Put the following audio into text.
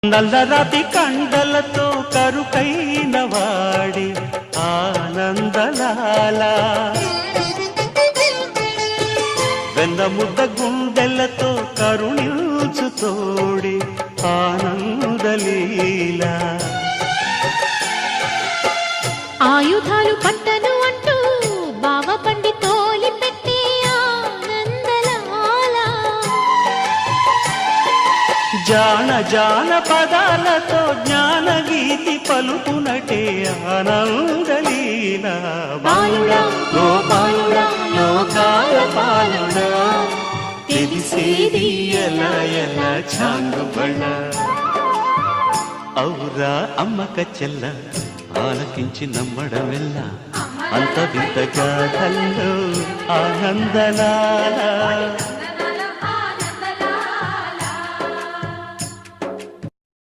నల్లరాతి కండలతో కరుకైన వాడి ఆనందలాల వెన్నముద్ద గుండెలతో కరుణించు తోడి ఆనందలీల ఆయుధాలు పట్టను అంటూ బావ పండి తోలి పెట్టి ఆనందలాల జాన జాన పదాలతో జ్ఞానగీతి పలుకునటే ఆనందలీల బాలుడా గోపాలుడా లోకాల పాలుడా తెలిసేది ఎలా ఎలా చాంగుబళ్ళ ఔరా అమ్మక చెల్ల ఆలకించి నమ్మడమెల్ల అంత వింత గాథల్లో ఆనందలాల